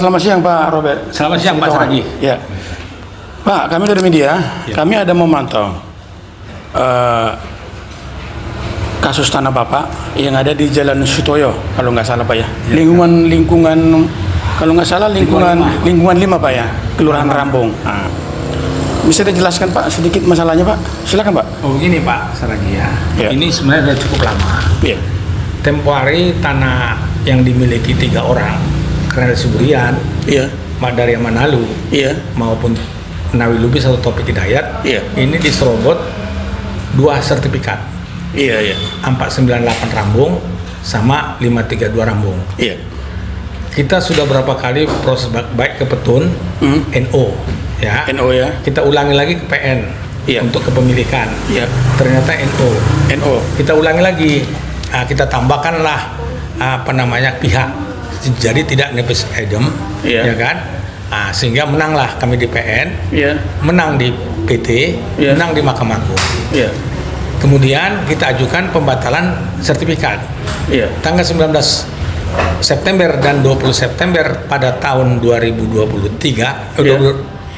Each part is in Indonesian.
Selamat siang Pak Robert. Selamat siang Pak Saragi. Ya, Pak, kami dari media, kami ada memantau kasus tanah Bapak yang ada di Jalan Sutoyo, kalau nggak salah Pak ya. Lingkungan kalau nggak salah lingkungan 5 Pak ya, Kelurahan Rambung. Nah, bisa dijelaskan Pak sedikit masalahnya Pak? Silakan Pak. Oh begini Pak Saragi ya. Ya. Ini sebenarnya sudah cukup lama. Iya. Tempo hari tanah yang dimiliki 3 orang, Colonel Siburian, Iya. Madaria Manalu, Iya. maupun Nawi Lubis atau Topik Hidayat, Iya. ini diserobot 2 sertifikat, Iya, iya. 498 Rambung sama 532 Rambung. Iya. Kita sudah berapa kali proses baik ke Petun, NO, ya. NO ya. Kita ulangi lagi ke PN Iya. untuk kepemilikan. Iya. Ternyata NO. NO. Kita ulangi lagi. Nah, kita tambahkanlah pihak. Jadi tidak nepis idem, Iya. ya kan? Nah, sehingga menanglah kami di PN, Iya. menang di PT, Iya. menang di Mahkamah Agung. Iya. Kemudian kita ajukan pembatalan sertifikat. Iya. Tanggal 19 September dan 20 September pada tahun 2023, Iya.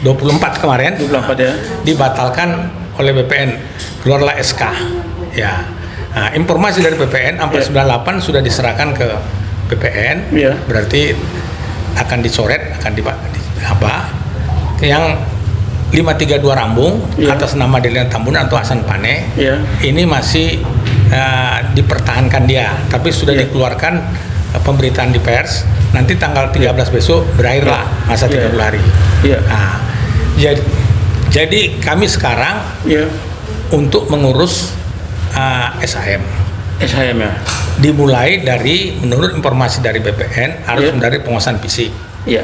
24 kemarin 24 ya. dibatalkan oleh BPN, keluarlah SK. Ya. Nah, informasi dari BPN sampai Iya. 98 sudah diserahkan ke BPN. Iya. Berarti akan dicoret, yang 532 Rambung Iya. atas nama Delian Tambunan atau Hasan Pane. Iya. Ini masih dipertahankan dia, tapi sudah Iya. dikeluarkan pemberitaan di pers. Nanti tanggal 13 besok berakhirlah masa 30 hari. Iya. Nah, jadi kami sekarang Iya. untuk mengurus SHM. SHM ya. Dimulai dari menurut informasi dari BPN harus Iya. dari penguasaan fisik. Iya.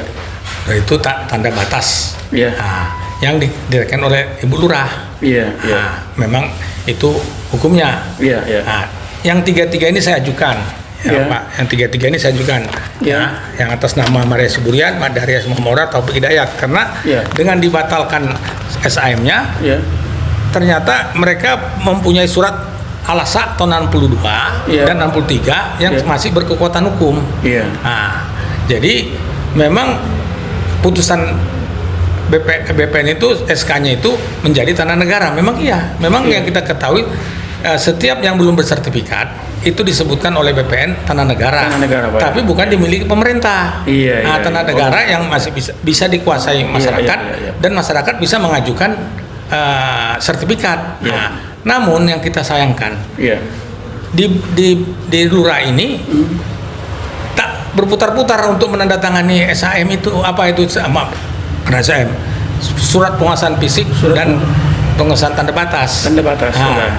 Dan itu tanda batas. Iya. Nah, yang didirikan oleh Ibu Lurah. Iya. Iya. Nah, memang itu hukumnya. Iya. Iya. Nah, yang 3 ini saya ajukan. Ya, Iya. Pak, yang 3 ini saya ajukan. Iya. Nah, yang atas nama Maria Siburian, Madaria Semamora, Taufik Hidayat. Karena Iya. dengan dibatalkan SHM-nya, Iya. ternyata mereka mempunyai surat Alasa tahun 62 Iya. dan 63 yang Iya. masih berkekuatan hukum. Iya. Nah, jadi memang putusan BPN itu SK-nya itu menjadi tanah negara. Memang iya. Memang Iya. yang kita ketahui setiap yang belum bersertifikat itu disebutkan oleh BPN tanah negara. Tanah negara, Pak. Tapi bukan dimiliki pemerintah. Iya, Nah, iya, tanah iya. negara yang masih bisa dikuasai masyarakat iya, iya. dan masyarakat bisa mengajukan sertifikat. Iya. Nah, namun yang kita sayangkan Iya. di Lurah ini tak berputar-putar untuk menandatangani SHM itu SHM surat penguasaan fisik dan pengesahan tanda batas. Tanda batas. Sudah.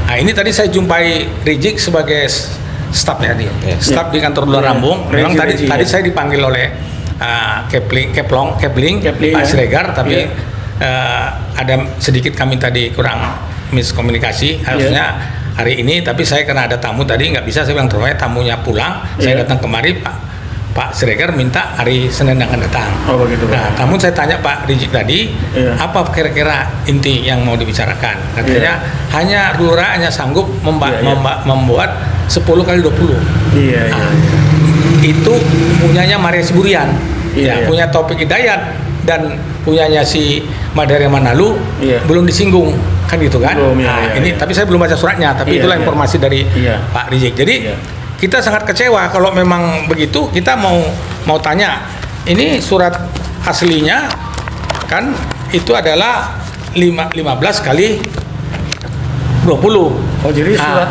Nah, ini tadi saya jumpai Rizik sebagai stafnya dia, staf di kantor Lurah Iya. Rambung. Memang Rezi, tadi ya. saya dipanggil oleh Kepling, Kepling, Pak ya. Siregar, tapi Iya. ada sedikit kami tadi kurang miskomunikasi. Harusnya hari ini, tapi saya karena ada tamu tadi nggak bisa, saya bilang terus tamunya pulang. Saya Iya. datang kemari, Pak Siregar minta hari Senin akan datang. Oh begitu Pak. Nah, namun saya tanya Pak Rizik tadi, Iya. apa kira-kira inti yang mau dibicarakan? Katanya hanya Lurah hanya sanggup Iya, iya. membuat 10 kali 20. Iya. Iya. Nah, itu punyanya Maria Siburian, Iya, iya. punya Taufik Hidayat dan punyanya si Madaria Manalu Iya. belum disinggung, kan gitu kan? Belum, iya, Nah, iya, ini iya. tapi saya belum baca suratnya, tapi Iya, itulah iya. informasi dari Iya. Pak Rizik. Jadi Iya. kita sangat kecewa kalau memang begitu. Kita mau tanya, ini surat aslinya kan itu adalah 15 kali 20. Oh jadi surat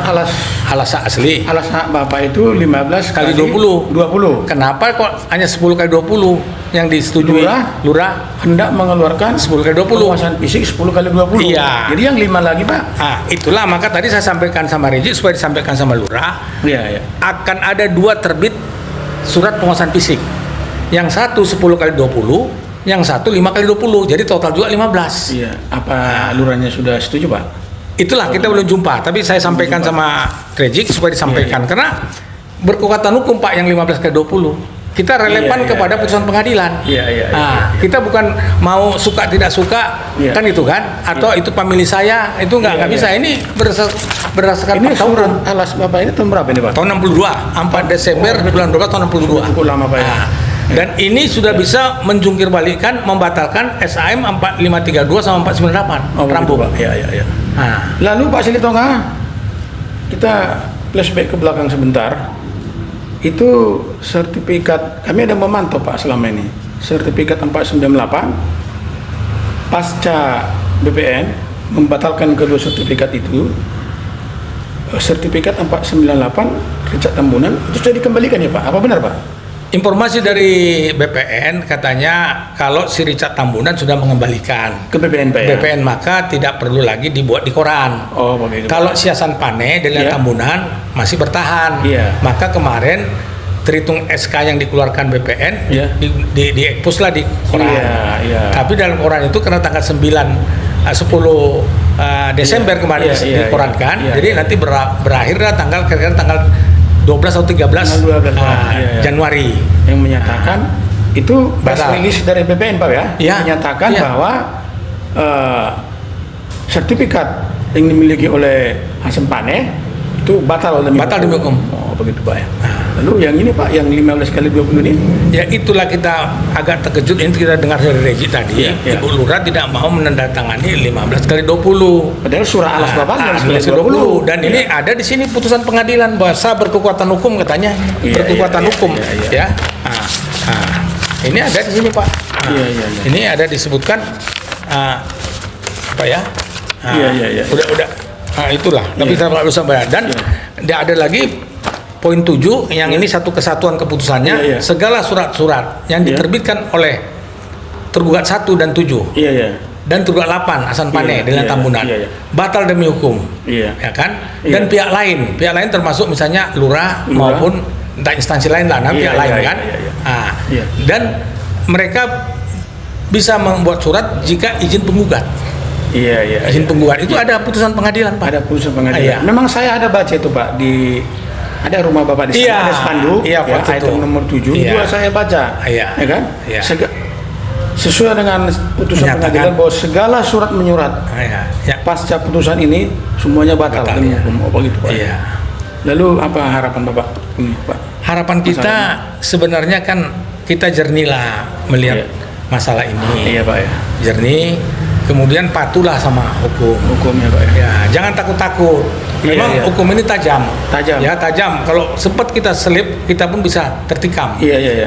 Alas asli alas hak Bapak itu 15 kali 20. 20. Kenapa kok hanya 10 kali 20 yang disetujui? Lurah Hendak mengeluarkan 10 kali 20. penguasaan fisik 10 kali 20. Iya. Jadi yang 5 lagi Pak. Nah, itulah maka tadi saya sampaikan sama Rizik supaya disampaikan sama Lurah, Iya, iya. akan ada 2 terbit surat penguasaan fisik. Yang satu 10 kali 20, yang satu 5 kali 20. Jadi total juga 15. Iya. Apa lurahnya sudah setuju Pak? Itulah kita belum jumpa, tapi saya sampaikan sama Rizik supaya disampaikan karena berkekuatan hukum Pak yang 15 kali 20. Kita relevan Iya, kepada iya. putusan pengadilan. Iya, iya, Nah, iya. kita bukan mau suka tidak suka, Iya. kan itu kan? Atau itu pemilih saya, itu nggak Iya, bisa. iya. Ini berdasarkan Ini fakta surat hukum. alas Bapak ini tahun berapa ini Pak? Tahun 62, 4 Desember bulan 12 tahun 62. Cukup lama Pak ya. Nah, Dan ini sudah bisa menjungkir balikan, membatalkan SAM 4532 sama 498 Rambung. Iya. Nah, Lalu Pak Silitonga, kita flashback ke belakang sebentar. Itu sertifikat, kami ada memantau Pak selama ini. Sertifikat 498 pasca BPN membatalkan kedua sertifikat itu. Sertifikat 498 Richard Tambunan itu sudah dikembalikan ya Pak? Apa benar Pak? informasi dari BPN katanya kalau si Richard Tambunan sudah mengembalikan Ke BPN Pak ya? BPN, maka tidak perlu lagi dibuat di koran. Oh begitu. Kalau si Hasan Pane dari Iya. Tambunan masih bertahan. Iya. Maka kemarin terhitung SK yang dikeluarkan BPN Iya. di expose lah di koran. Iya. Tapi dalam koran itu karena tanggal 10 Desember kemarin dikorankan, iya. jadi nanti berakhirlah kira-kira tanggal 12 atau 13 Tanggal 12 Januari yang menyatakan itu press Batal. release dari BPN Pak ya, Iya. menyatakan Iya. bahwa sertifikat yang dimiliki oleh Hasan Pane itu batal demi hukum. Oh begitu Pak ya. Lalu yang ini Pak, yang 15 kali 20 ini? Ya itulah kita agak terkejut, ini kita dengar dari Regi tadi, Iya. Ibu Lurah tidak mau menandatangani 15 kali 20. Padahal surah alas Bapak 15 kali 20. Dan ini ada di sini putusan pengadilan bahasa berkekuatan hukum katanya, Iya, berkekuatan iya, hukum, iya. ya. Ini ada di sini Pak. Iya. Ini ada disebutkan apa ya? Iya. Udah. Itulah. Tapi Iya. saya nggak bisa bayar. Dan ada lagi poin 7 yang ini satu kesatuan keputusannya, Iya. segala surat-surat yang Iya. diterbitkan oleh tergugat 1 dan 7 Iya. dan tergugat 8 Hasan Pane Iya, dengan iya, Tambunan iya. batal demi hukum, Iya. ya kan? Iya. Dan pihak lain termasuk misalnya lurah maupun entah instansi lain lah, Iya, pihak lain iya, kan. iya, iya. Iya. Dan mereka bisa membuat surat jika izin penggugat. Iya. Izin penggugat itu ada putusan pengadilan Pak. Ada putusan pengadilan. Iya. Memang saya ada baca itu Pak di ada rumah Bapak di sana, Iya. ada spanduk, Iya, ya, waktu itu. item nomor 7 Iya. itu saya baca, Iya. ya kan? Iya. Sesuai dengan putusan Menyatakan. pengadilan bahwa segala surat menyurat Ya. pasca putusan ini semuanya batal. Batal, demi ya. hukum. Oh, begitu Pak. Iya. Lalu apa harapan Bapak ini Pak? Harapan kita sebenarnya kan kita jernih lah melihat Iya. masalah ini. Iya Pak ya. Jernih, kemudian patuhlah sama hukum. Hukumnya Pak ya. Ya, jangan takut-takut. Memang Iya. hukum ini tajam. Tajam. Ya, tajam. Kalau sempat kita selip, kita pun bisa tertikam. Iya.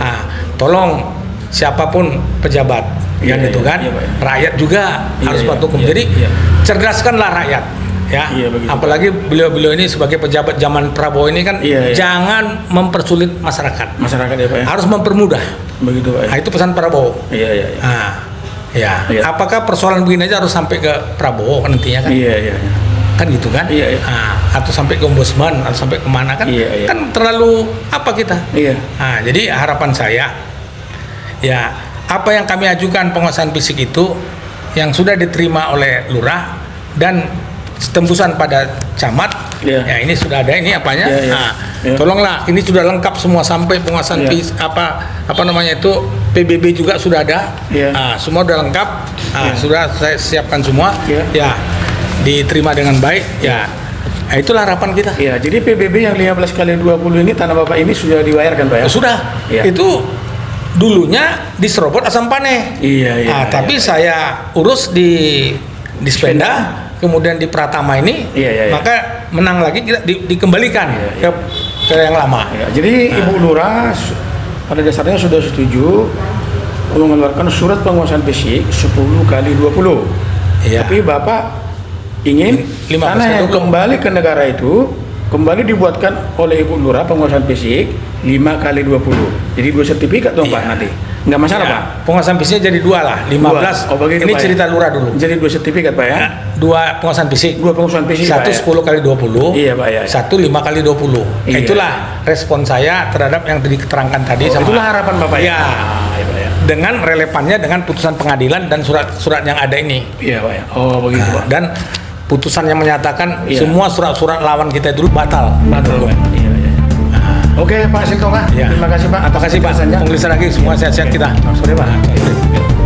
Tolong siapapun pejabat, Iya, kan itu iya, kan. iya, Pak. Rakyat juga harus Iya, patuh hukum. iya, Jadi iya. cerdaskanlah rakyat. Ya, Iya, begitu, apalagi beliau-beliau ini sebagai pejabat zaman Prabowo ini kan, Iya, iya. jangan mempersulit masyarakat. Masyarakat ya Pak ya. Harus mempermudah. Begitu Pak ya. Itu pesan Prabowo. Iya. Ya. Iya. Apakah persoalan begini aja harus sampai ke Prabowo kan nantinya kan? Iya. Kan gitu kan? Iya. Atau sampai ke ombudsman atau sampai kemana kan? Iya. Kan terlalu apa kita? Iya. Jadi harapan saya, ya apa yang kami ajukan penguasaan fisik itu yang sudah diterima oleh lurah dan tembusan pada camat, Iya. ya ini sudah ada ini apanya? Iya. Iya. Tolonglah, ini sudah lengkap semua sampai penguasaan Iya. apa namanya itu PBB juga sudah ada. Iya. Semua sudah lengkap, Iya. sudah saya siapkan semua. Iya. Ya, diterima dengan baik. Ya, itulah harapan kita. Iya, jadi PBB yang 15 kali 20 ini tanah Bapak ini sudah dibayarkan Pak ya? Sudah. Iya. Itu dulunya diserobot Hasan Pane. Iya. Tapi saya urus di Spenda, kemudian di Pratama ini, Iya. maka menang lagi kita dikembalikan Iya. ke yang lama. Ya, jadi Ibu Lurah pada dasarnya sudah setuju mengeluarkan surat penguasaan fisik 10 kali 20. Iya. Tapi Bapak ingin 15 tanah yang 20. kembali ke negara itu kembali dibuatkan oleh Ibu Lurah penguasaan fisik 5 kali 20. Jadi 2 sertifikat dong Pak Iya. nanti. Enggak masalah Ya, Pak. penguasaan fisiknya jadi 2 lah, 15. Oh, begitu, Ini Pak, cerita ya? lurah dulu. Jadi 2 sertifikat Pak ya. 2 penguasaan fisik. 2 penguasaan fisik Satu Pak ya. 10 kali 20. Iya, Pak, ya. Satu 5 kali 20. Iya. Itulah respon saya terhadap yang tadi diterangkan tadi sama. Itulah harapan Bapak ya. Iya. Iya Pak ya. Dengan relevannya dengan putusan pengadilan dan surat-surat yang ada ini. Iya Pak ya. Oh begitu Pak. Dan putusan yang menyatakan Iya. semua surat-surat lawan kita dulu batal. Betul Pak. Iya. Oke Pak Siltonga. Ya. Terima kasih Pak. Terima kasih Pak. penjelasannya. Penjelasan lagi semua sehat-sehat kita. Selamat sore Pak.